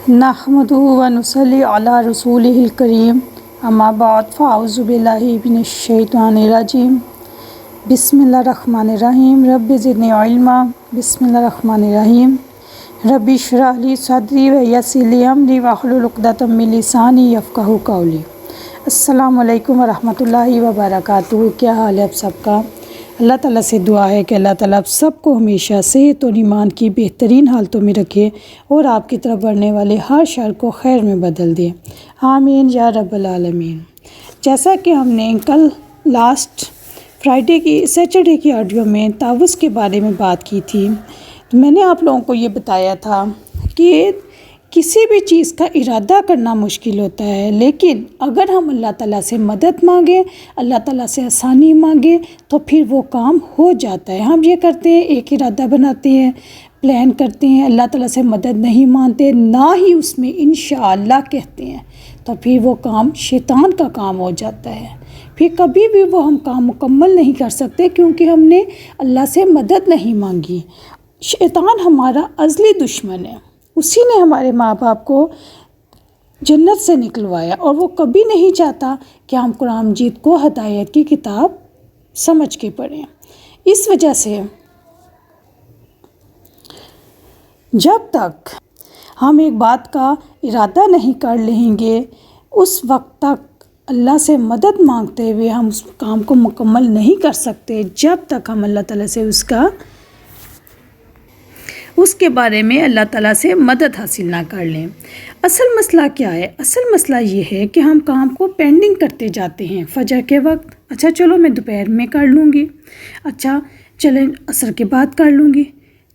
نحمدہ و نصلی علی رسولہ الکریم اما بعد فاعوذ باللہ من الشیطان الرجیم بسم اللہ الرحمن الرحیم رب زدنی علما بسم اللہ الرحمن الرحیم رب اشرح لی صدری و یسر لی امری واحلل عقدۃ من لسانی یفقہوا قولی۔ السلام علیکم ورحمۃ اللہ وبرکاتہ۔ کیا حال ہے آپ سب کا؟ اللہ تعالیٰ سے دعا ہے کہ اللہ تعالیٰ آپ سب کو ہمیشہ صحت اور ایمان کی بہترین حالتوں میں رکھے اور آپ کی طرف بڑھنے والے ہر شر کو خیر میں بدل دے، آمین یا رب العالمین۔ جیسا کہ ہم نے کل لاسٹ سیٹرڈے کی آڈیو میں تعوذ کے بارے میں بات کی تھی، تو میں نے آپ لوگوں کو یہ بتایا تھا کہ کسی بھی چیز کا ارادہ کرنا مشکل ہوتا ہے، لیکن اگر ہم اللہ تعالیٰ سے مدد مانگیں، اللہ تعالیٰ سے آسانی مانگیں تو پھر وہ کام ہو جاتا ہے۔ ہم یہ کرتے ہیں، ایک ارادہ بناتے ہیں، پلان کرتے ہیں، اللہ تعالیٰ سے مدد نہیں مانتے، نہ ہی اس میں انشاءاللہ کہتے ہیں، تو پھر وہ کام شیطان کا کام ہو جاتا ہے۔ پھر کبھی بھی وہ ہم کام مکمل نہیں کر سکتے کیونکہ ہم نے اللہ سے مدد نہیں مانگی۔ شیطان ہمارا ازلی دشمن ہے، اسی نے ہمارے ماں باپ کو جنت سے نکلوایا، اور وہ کبھی نہیں چاہتا کہ ہم قرآن مجید کو ہدایت کی کتاب سمجھ کے پڑھیں۔ اس وجہ سے جب تک ہم ایک بات کا ارادہ نہیں کر لیں گے، اس وقت تک اللہ سے مدد مانگتے ہوئے ہم اس کام کو مکمل نہیں کر سکتے، جب تک ہم اللہ تعالیٰ سے اس کے بارے میں اللہ تعالیٰ سے مدد حاصل نہ کر لیں۔ اصل مسئلہ کیا ہے؟ اصل مسئلہ یہ ہے کہ ہم کام کو پینڈنگ کرتے جاتے ہیں۔ فجر کے وقت اچھا چلو میں دوپہر میں کر لوں گی، اچھا چلیں عصر کے بعد کر لوں گی،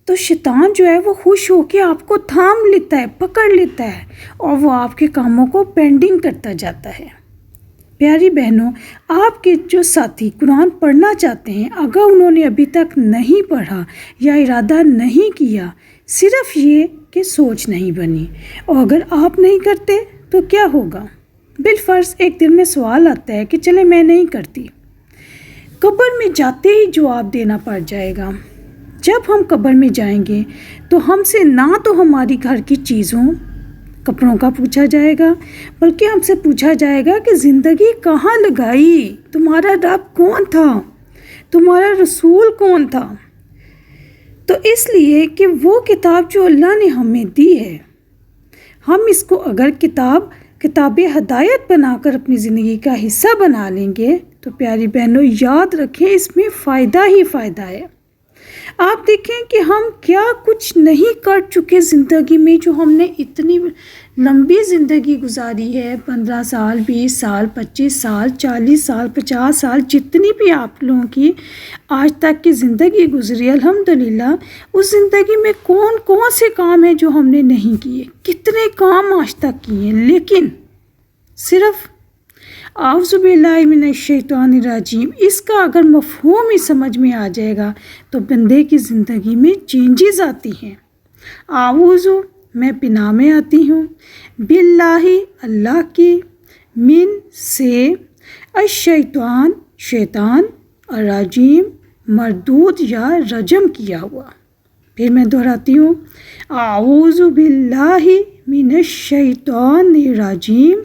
تو شیطان جو ہے وہ خوش ہو کے آپ کو تھام لیتا ہے، پکڑ لیتا ہے، اور وہ آپ کے کاموں کو پینڈنگ کرتا جاتا ہے۔ پیاری بہنوں، آپ کے جو ساتھی قرآن پڑھنا چاہتے ہیں، اگر انہوں نے ابھی تک نہیں پڑھا یا ارادہ نہیں کیا، صرف یہ کہ سوچ نہیں بنی، اور اگر آپ نہیں کرتے تو کیا ہوگا؟ بالفرض ایک دل میں سوال آتا ہے کہ چلے میں نہیں کرتی، قبر میں جاتے ہی جواب دینا پڑ جائے گا۔ جب ہم قبر میں جائیں گے تو ہم سے نہ تو ہماری گھر کی چیزوں کپڑوں کا پوچھا جائے گا، بلکہ ہم سے پوچھا جائے گا کہ زندگی کہاں لگائی، تمہارا رب کون تھا، تمہارا رسول کون تھا۔ تو اس لیے کہ وہ کتاب جو اللہ نے ہمیں دی ہے، ہم اس کو اگر کتاب ہدایت بنا کر اپنی زندگی کا حصہ بنا لیں گے تو پیاری بہنوں یاد رکھیں اس میں فائدہ ہی فائدہ ہے۔ آپ دیکھیں کہ ہم کیا کچھ نہیں کر چکے زندگی میں، جو ہم نے اتنی لمبی زندگی گزاری ہے، 15 سال، 20 سال، 25 سال، 40 سال، 50 سال، جتنی بھی آپ لوگوں کی آج تک کی زندگی گزری، الحمدللہ اس زندگی میں کون کون سے کام ہیں جو ہم نے نہیں کیے، کتنے کام آج تک کیے ہیں، لیکن صرف اعوذ باللہ من الشیطان الرجیم اس کا اگر مفہوم ہی سمجھ میں آ جائے گا تو بندے کی زندگی میں چینجز آتی ہیں۔ اعوذ میں پناہ میں آتی ہوں، باللہ اللہ کی، من سے، الشیطان شیطان، الرجیم مردود یا رجم کیا ہوا۔ پھر میں دہراتی ہوں، اعوذ باللہ من الشیطان الرجیم،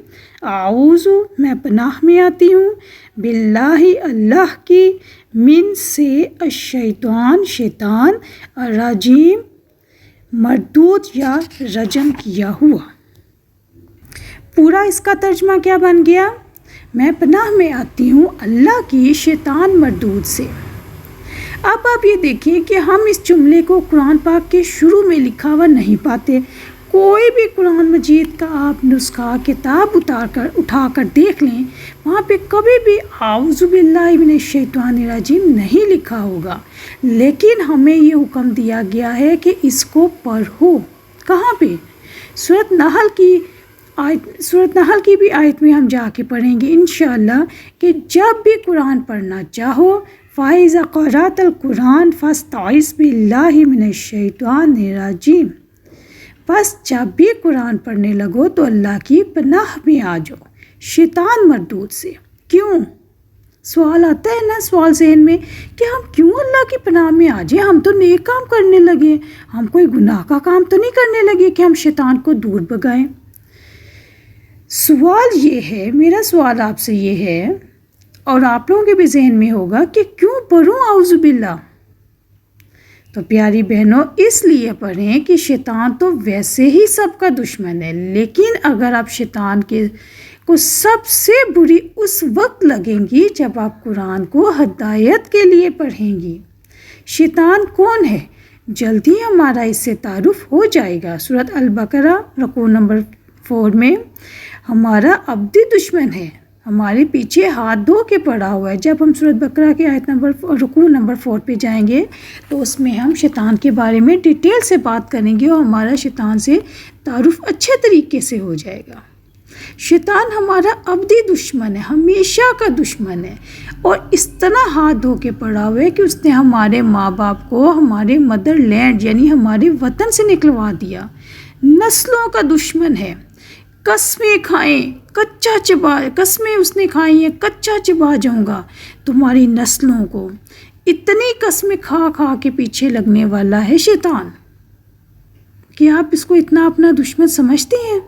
اعوذ میں پناہ میں آتی ہوں، باللہ اللہ کی، من سے، الشیطان شیطان، الرجیم مردود یا رجم کیا ہوا۔ پورا اس کا ترجمہ کیا بن گیا؟ میں پناہ میں آتی ہوں اللہ کی شیطان مردود سے۔ اب آپ یہ دیکھیں کہ ہم اس جملے کو قرآن پاک کے شروع میں لکھا ہوا نہیں پاتے۔ کوئی بھی قرآن مجید کا آپ نسخہ کتاب اٹھا کر دیکھ لیں، وہاں پہ کبھی بھی اعوذ باللہ من الشیطان الرجیم نہیں لکھا ہوگا، لیکن ہمیں یہ حکم دیا گیا ہے کہ اس کو پڑھو۔ کہاں پہ؟ سورۃ نحل کی بھی آیت میں ہم جا کے پڑھیں گے انشاءاللہ کہ جب بھی قرآن پڑھنا چاہو، فَإِذَا قَرَأْتَ الْقُرْآنَ فَاسْتَعِذْ بِاللَّهِ مِنَ الشَّيْطَانِ الرَّجِيمِ۔ بس جب بھی قرآن پڑھنے لگو تو اللہ کی پناہ میں آ جاؤ شیطان مردود سے۔ کیوں؟ سوال آتا ہے نا، سوال ذہن میں کہ ہم کیوں اللہ کی پناہ میں آ جائیں؟ ہم تو نیک کام کرنے لگے، ہم کوئی گناہ کا کام تو نہیں کرنے لگے کہ ہم شیطان کو دور بھگائیں۔ سوال یہ ہے، میرا سوال آپ سے یہ ہے اور آپ لوگوں کے بھی ذہن میں ہوگا کہ کیوں پڑھوں اعوذ باللہ؟ تو پیاری بہنوں، اس لیے پڑھیں کہ شیطان تو ویسے ہی سب کا دشمن ہے، لیکن اگر آپ شیطان کو سب سے بری اس وقت لگیں گی جب آپ قرآن کو ہدایت کے لیے پڑھیں گی۔ شیطان کون ہے؟ جلدی ہمارا اس سے تعارف ہو جائے گا۔ سورۃ البقرہ رکوع نمبر 4 میں ہمارا ابدی دشمن ہے، ہمارے پیچھے ہاتھ دھو کے پڑا ہوا ہے۔ جب ہم سورۃ بقرہ کے رکوع نمبر 4 پہ جائیں گے تو اس میں ہم شیطان کے بارے میں ڈیٹیل سے بات کریں گے اور ہمارا شیطان سے تعارف اچھے طریقے سے ہو جائے گا۔ شیطان ہمارا ابدی دشمن ہے، ہمیشہ کا دشمن ہے، اور اس طرح ہاتھ دھو کے پڑا ہوا ہے کہ اس نے ہمارے ماں باپ کو ہمارے مدر لینڈ یعنی ہمارے وطن سے نکلوا دیا۔ نسلوں کا دشمن ہے۔ قسمیں کھائیں کچا چبا، قسمیں اس نے کھائی ہیں کچا چبا جاؤں گا تمہاری نسلوں کو۔ اتنی قسمیں کھا کھا کے پیچھے لگنے والا ہے شیطان کہ آپ اس کو اتنا اپنا دشمن سمجھتے ہیں۔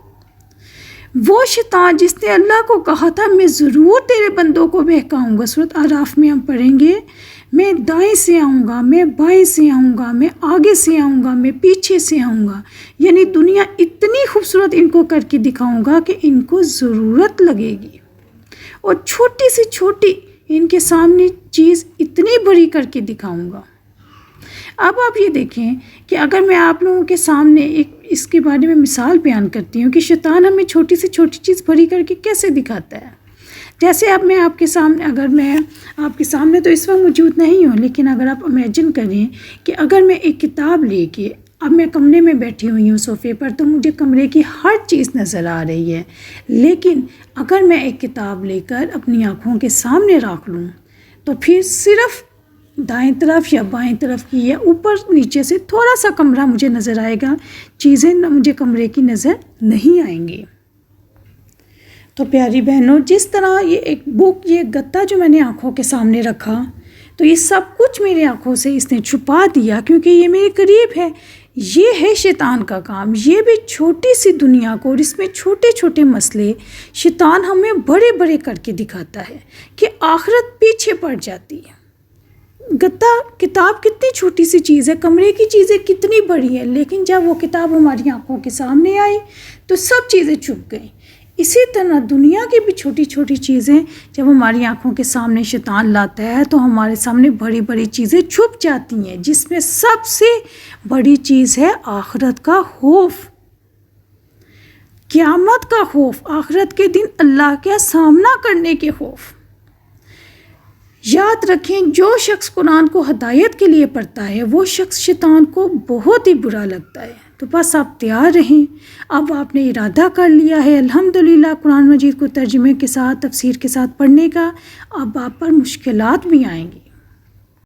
وہ شیطان جس نے اللہ کو کہا تھا میں ضرور تیرے بندوں کو بہکاؤں گا، سورۃ اعراف میں ہم پڑھیں گے، میں دائیں سے آؤں گا، میں بائیں سے آؤں گا، میں آگے سے آؤں گا، میں پیچھے سے آؤں گا، یعنی دنیا اتنی خوبصورت ان کو کر کے دکھاؤں گا کہ ان کو ضرورت لگے گی، اور چھوٹی سے چھوٹی ان کے سامنے چیز اتنی بڑی کر کے دکھاؤں گا۔ اب آپ یہ دیکھیں کہ اگر میں آپ لوگوں کے سامنے ایک اس کے بارے میں مثال بیان کرتی ہوں کہ شیطان ہمیں چھوٹی سے چھوٹی چیز بڑی کر کے کیسے دکھاتا ہے۔ جیسے اب میں آپ کے سامنے، اگر میں آپ کے سامنے تو اس وقت موجود نہیں ہوں، لیکن اگر آپ امیجن کریں کہ اگر میں ایک کتاب لے کے اب میں کمرے میں بیٹھی ہوئی ہوں صوفے پر، تو مجھے کمرے کی ہر چیز نظر آ رہی ہے، لیکن اگر میں ایک کتاب لے کر اپنی آنکھوں کے سامنے رکھ لوں تو پھر صرف دائیں طرف یا بائیں طرف کی یا اوپر نیچے سے تھوڑا سا کمرہ مجھے نظر آئے گا، چیزیں مجھے کمرے کی نظر نہیں آئیں گی۔ تو پیاری بہنوں، جس طرح یہ ایک بک، یہ گتا جو میں نے آنکھوں کے سامنے رکھا، تو یہ سب کچھ میری آنکھوں سے اس نے چھپا دیا کیونکہ یہ میرے قریب ہے۔ یہ ہے شیطان کا کام، یہ بھی چھوٹی سی دنیا کو اور اس میں چھوٹے چھوٹے مسئلے شیطان ہمیں بڑے بڑے کر کے دکھاتا ہے کہ آخرت پیچھے پڑ جاتی ہے۔ گتا کتاب کتنی چھوٹی سی چیز ہے، کمرے کی چیزیں کتنی بڑی ہیں، لیکن جب وہ کتاب ہماری آنکھوں کے سامنے آئی تو سب چیزیں چھپ گئیں۔ اسی طرح دنیا کی بھی چھوٹی چھوٹی چیزیں جب ہماری آنکھوں کے سامنے شیطان لاتا ہے تو ہمارے سامنے بڑی بڑی چیزیں چھپ جاتی ہیں، جس میں سب سے بڑی چیز ہے آخرت کا خوف، قیامت کا خوف، آخرت کے دن اللہ کا سامنا کرنے کے خوف۔ یاد رکھیں، جو شخص قرآن کو ہدایت کے لیے پڑھتا ہے وہ شخص شیطان کو بہت ہی برا لگتا ہے۔ تو بس آپ تیار رہیں، اب آپ نے ارادہ کر لیا ہے الحمدللہ قرآن مجید کو ترجمے کے ساتھ، تفسیر کے ساتھ پڑھنے کا، اب آپ پر مشکلات بھی آئیں گی۔